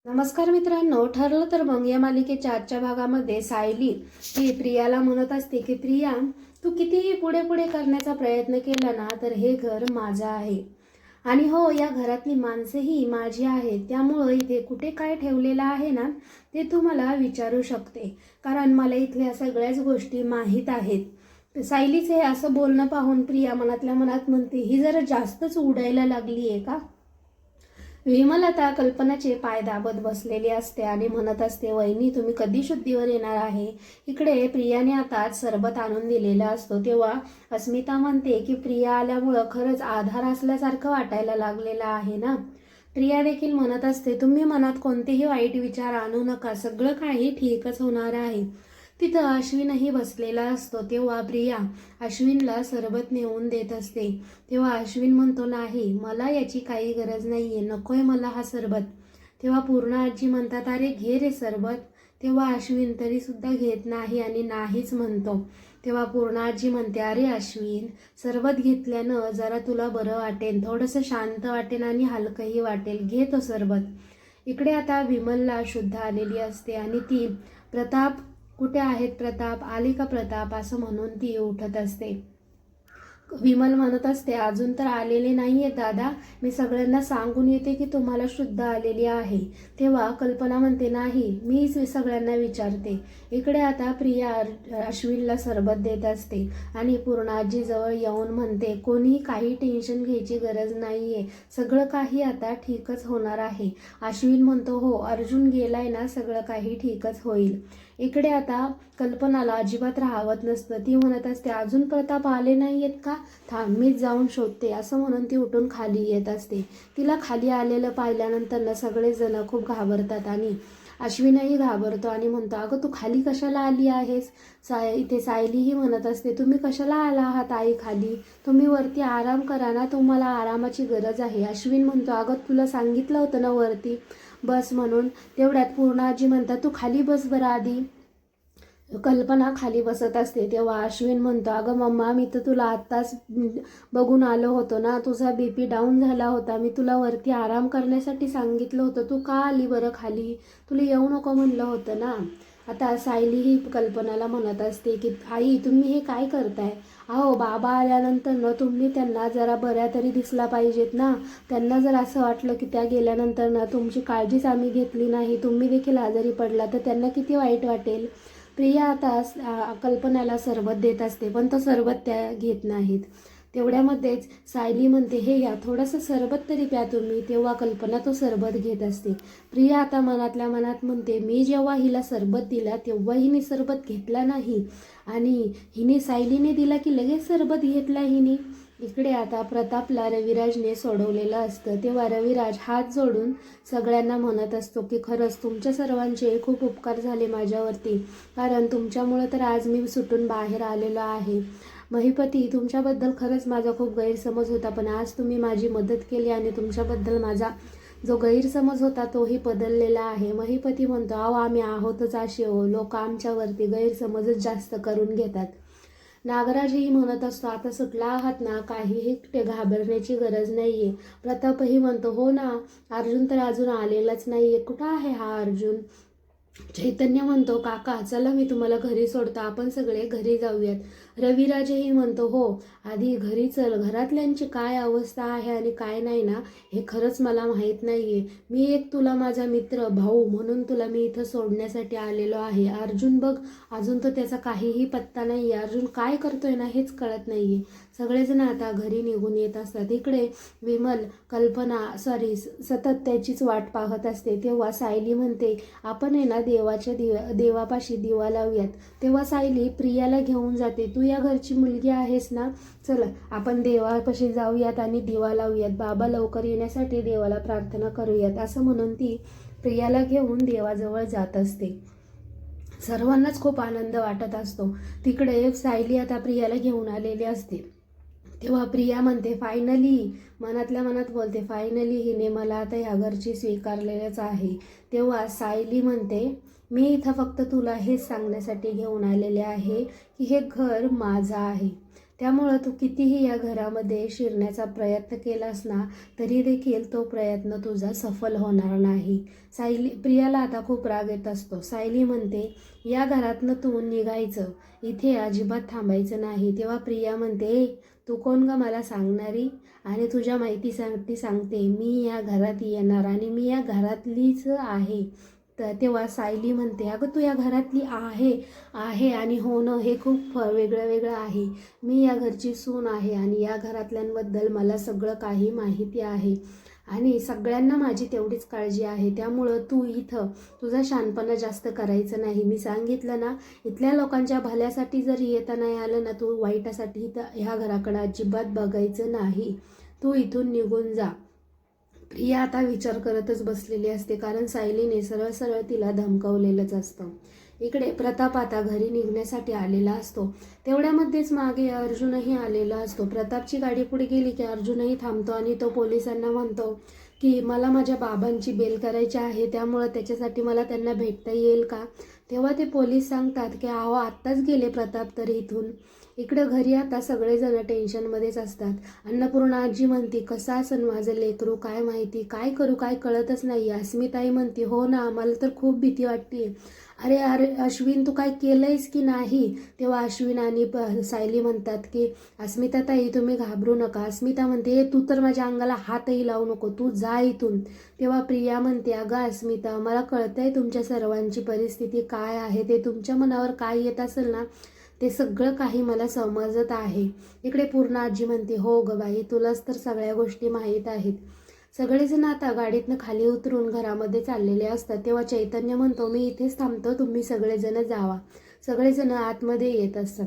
नमस्कार मित्रांनो, ठरलं तर मग या मालिकेच्या आजच्या भागामध्ये सायली ही प्रियाला म्हणत असते की प्रिया, तू कितीही पुढे पुढे करण्याचा प्रयत्न केला ना तर हे घर माझं आहे आणि हो, या घरातली माणसेही माझी आहेत. त्यामुळं इथे कुठे काय ठेवलेलं आहे ना ते तू मला विचारू शकते, कारण मला इथल्या सगळ्याच गोष्टी माहीत आहेत. सायलीचे असं बोलणं पाहून प्रिया मनातल्या मनात म्हणते, ही जरा जास्तच उडायला लागली आहे का. विमल आता कल्पनाचे पाय दाबत बसलेली असते आणि म्हणत असते, वहिनी तुम्ही कधी शुद्धीवर येणार आहे. इकडे प्रियाने आता सरबत आणून दिलेला असतो तेव्हा अस्मिता म्हणते की प्रिया आल्यामुळं खरंच आधार असल्यासारखं वाटायला लागलेलं आहे ना. प्रिया देखील म्हणत असते, तुम्ही मनात कोणतेही वाईट विचार आणू नका, सगळं काही ठीकच होणार आहे. तिथं अश्विनही बसलेला असतो तेव्हा प्रिया अश्विनला सरबत नेऊन देत असते. तेव्हा अश्विन म्हणतो, नाही मला याची काही गरज नाहीये, नकोय मला हा सरबत. तेव्हा पूर्ण आजी म्हणतात, अरे घे रे सरबत. तेव्हा अश्विन तरी सुद्धा घेत नाही आणि नाहीच म्हणतो. तेव्हा पूर्ण आजी म्हणते, अरे अश्विन, सरबत घेतल्यानं जरा तुला बरं वाटेल, थोडंसं शांत वाटेल आणि हलकंही वाटेल, घे तो सरबत. इकडे आता विमलला शुद्ध आलेली असते आणि ती प्रताप कुठे आहेत, प्रताप आले का प्रताप, असं म्हणून ती उठत असते. विमल म्हणत असते, अजून तर आलेले नाहीये दादा, मी सगळ्यांना सांगून येते की तुम्हाला शुद्ध आलेली आहे. तेव्हा कल्पना म्हणते, नाही मीच सगळ्यांना विचारते. इकडे आता प्रिया अश्विनला सरबत देत असते आणि पूर्णाजीजवळ येऊन म्हणते, कोणी काही टेन्शन घ्यायची गरज नाहीये, सगळं काही आता ठीकच होणार आहे. अश्विन म्हणतो, हो अर्जुन गेलाय ना, सगळं काही ठीकच होईल. इकडे आता कल्पनाला अजिबात राहावत नसतं. ती म्हणत असते, अजून प्रताप आले नाहीयेत का, थांब मीच जाऊन शोधते, असं म्हणून ती उठून खाली येत असते. तिला खाली आलेलं पाहिल्यानंतर ना सगळेजण खूप घाबरतात आणि अश्विनही घाबरतो आणि म्हणतो, अगं तू खाली कशाला आली आहेस. इथे सायलीही म्हणत असते, तुम्ही कशाला आला आहात आई खाली, तुम्ही वरती आराम करा ना, तुम्हाला आरामाची गरज आहे. अश्विन म्हणतो, अगं तुला सांगितलं होतं ना वरती बस म्हणून. तेवढ्यात पूर्ण आजी म्हणतात, तू खाली बस बरं आधी. कल्पना खाली बसत असते तेव्हा अश्विन म्हणतो, अगं मम्मा, मी तर तुला आत्ताच बघून आलो होतो ना, तुझा BP डाऊन झाला होता, मी तुला वरती आराम करण्यासाठी सांगितलं होतं, तू का आली बरं खाली, तुला येऊ नको म्हणलं होतं ना. आता सायली ही कल्पनाला म्हणत असते की आई तुम्ही हे काय करताय, अहो बाबा आल्यानंतर ना तुम्ही त्यांना जरा बऱ्या तरी दिसला पाहिजेत ना. त्यांना जर असं वाटलं की त्या गेल्यानंतर ना तुमची काळजीच आम्ही घेतली नाही, तुम्ही देखील आजारी पडला, तर त्यांना किती वाईट वाटेल. प्रिया आता कल्पनाला सरबत देत असते पण तो सरबत त्या घेत नाहीत. तेवढ्यामध्येच सायली म्हणते, हे घ्या थोडंसं सरबत तरी प्या तुम्ही. तेव्हा कल्पना तो सरबत घेत असते. प्रिया आता मनातल्या मनात म्हणते, मी जेव्हा हिला सरबत दिला तेव्हा हिने सरबत घेतला नाही आणि हिने सायलीने दिला की लगेच सरबत घेतला हिने. इकडे आता प्रतापला रविराजने सोडवलेलं असतं तेव्हा रविराज हात जोडून सगळ्यांना म्हणत असतो की खरंच तुमच्या सर्वांचे खूप उपकार झाले माझ्यावरती, कारण तुमच्यामुळे तर आज मी सुटून बाहेर आलेलो आहे. महिपती, तुमच्याबद्दल खरंच माझा खूप गैरसमज होता, पण आज तुम्ही माझी मदत केली आणि तुमच्याबद्दल माझा जो गैरसमज होता तोही बदललेला आहे. महिपती म्हणतो, अहो आम्ही आहोतच असे हो, लोक आमच्यावरती गैरसमजच जास्त करून घेतात. नागराजही म्हणत असतो, आता सुटला आहात ना, काहीही ते घाबरण्याची गरज नाहीये. प्रतापही म्हणतो, हो ना, अर्जुन तर अजून आलेलाच नाहीये, कुठं आहे हा अर्जुन. चैतन्य म्हणतो, काका चला मी तुम्हाला घरी सोडतो, आपण सगळे घरी जाऊयात. रविराजही म्हणतो, हो आधी घरी चल, घरातल्यांची काय अवस्था आहे आणि काय नाही ना हे खरंच मला माहीत नाहीये. मी एक तुला माझा मित्र भाऊ म्हणून तुला मी इथं सोडण्यासाठी आलेलो आहे. अर्जुन बघ, अजून तर त्याचा काहीही पत्ता नाहीये, अर्जुन काय करतोय ना हेच कळत नाहीये. सगळेजण आता घरी निघून येत असतात. इकडे विमल सतत त्याचीच वाट पाहत असते. तेव्हा सायली म्हणते, आपण आहे ना देवापाशी दिवा लावूयात. तेव्हा सायली प्रियाला घेऊन जाते, तू या घरची मुलगी आहेस ना, चला आपण देवापाशी जाऊयात आणि दिवा लावूयात, बाबा लवकर येण्यासाठी देवाला प्रार्थना करूयात, असं म्हणून ती प्रियाला घेऊन देवाजवळ जात असते. सर्वांनाच खूप आनंद वाटत असतो. तिकडे सायली आता प्रियाला घेऊन आलेली असते. तेव्हा प्रिया म्हणते, फायनली, मनातल्या मनात बोलते, फायनली हिने मला आता ह्या घरची स्वीकारलेलंच आहे. तेव्हा सायली म्हणते, मी इथं फक्त तुला हेच सांगण्यासाठी घेऊन आलेले आहे की हे घर माझं आहे. त्यामुळं तू कितीही या घरामध्ये शिरण्याचा प्रयत्न केलास ना तरी देखील तो प्रयत्न तुझा सफल होणार नाही. प्रियाला आता खूप राग येत असतो. सायली म्हणते या घरातनं तू निघायचं, इथे अजिबात थांबायचं नाही. तेव्हा प्रिया म्हणते तू कोण ग मला सांगणारी? आणि तुझ्या माहितीसाठी सांगते मी या घरात येणार आणि मी या घरातलीच आहे. तर तेव्हा सायली म्हणते अगं तू या घरातली आहे आणि होणं हे खूप वेगळं वेगळं आहे. मी या घरची सून आहे आणि या घरातल्यांबद्दल मला सगळं काही माहिती आहे आणि सगळ्यांना माझी तेवढीच काळजी आहे. त्यामुळं तू इथं तुझा शहाणपणा जास्त करायचं नाही. मी सांगितलं ना, इथल्या लोकांच्या भल्यासाठी जर येता नाही आलं ना, तू वाईटासाठी तर ह्या घराकडं अजिबात बघायचं नाही. तू इथून निघून जा. प्रिया आता विचार करतच बसलेली असते, कारण सायलीने सरळ सरळ तिला धमकावलेलंच असतं. इकडे प्रताप आता घरी निघण्यासाठी आलेला असतो. तेवढ्यामध्येच मागे अर्जुनही आलेला असतो. प्रतापची गाडी पुढे गेली की अर्जुनही थांबतो आणि तो पोलिसांना म्हणतो की मला माझ्या बाबांची बेल करायची आहे, त्यामुळं त्याच्यासाठी मला त्यांना भेटता येईल का? तेव्हा ते पोलीस सांगतात की अहो आत्ताच गेले प्रताप तर इथून. इकडं घरी आता सगळेजण टेन्शनमध्येच असतात. अन्नपूर्णा आजी म्हणते कसं असन माझं लेकरू, काय माहिती काय करू काय कळतच नाही. अस्मिताई म्हणते हो ना मला तर खूप भीती वाटते. अरे अरे अश्विन तू काय केलंयस की नाही? तेव्हा अश्विन आणि सायली म्हणतात की अस्मिताताई तुम्ही घाबरू नका. अस्मिता म्हणते तू तर माझ्या अंगाला हातही लावू नको, तू जा इथून. तेव्हा प्रिया म्हणते अगं अस्मिता मला कळतंय तुमच्या सर्वांची परिस्थिती काय आहे, ते तुमच्या मनावर काय येत असेल ना ते सगळं काही मला समजत आहे. इकडे पूर्ण आजी म्हणते हो ग बाई तुलाच तर सगळ्या गोष्टी माहीत आहेत. सगळेजण आता गाडीतनं खाली उतरून घरामध्ये चाललेले असतात. तेव्हा चैतन्य म्हणतो मी इथेच थांबतो, तुम्ही सगळेजण जावा. सगळेजण आतमध्ये येत असतात.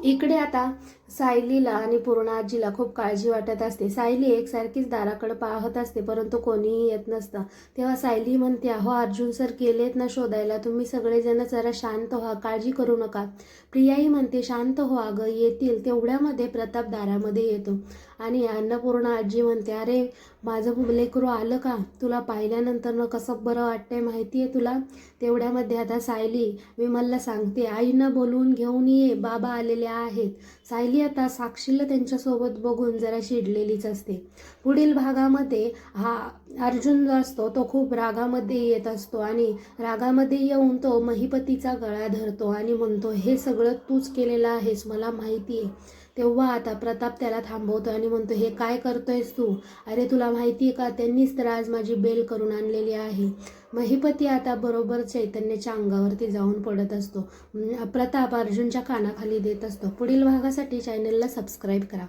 इकडे आता सायलीला आणि पूर्ण आजीला खूप काळजी वाटत असते. सायली एकसारखीच दाराकडे पाहत असते परंतु कोणीही येत नसतं. तेव्हा सायली म्हणते अहो अर्जुन सर गेलेत ना शोधायला, तुम्ही सगळेजण जरा शांत व्हा, काळजी करू नका. प्रियाही म्हणते शांत हो अगं येतील. तेवढ्यामध्ये प्रताप दारामध्ये येतो आणि अन्नपूर्णा आजी म्हणते अरे माझं लेकरू आलं का? तुला पाहिल्यानंतर न कसं बरं वाटतंय माहिती आहे तुला? तेवढ्यामध्ये आता सायली विमलला सांगते आईनं बोलवून घेऊन ये, बाबा आलेले आहेत. सायली आता साक्षीला त्यांच्यासोबत बघून जरा चिडलेलीच असते. पुढील भागामध्ये हा अर्जुन जो असतो तो खूप रागामध्ये येत असतो आणि रागामध्ये येऊन तो महिपतीचा गळा धरतो आणि म्हणतो हे सगळं तूच केलेलं आहेस मला माहिती आहे. तेव्हा आता प्रताप त्याला थांबवतो आणि म्हणतो हे काय करतोयस तू? अरे तुला माहिती आहे का त्यांनीच तर आज माझी बेल करून आणलेली आहे. महिपती आता बरोबर चैतन्याच्या अंगावरती जाऊन पडत असतो. प्रताप अर्जुनच्या कानाखाली देत असतो. पुढील भागासाठी चॅनलला सबस्क्राईब करा.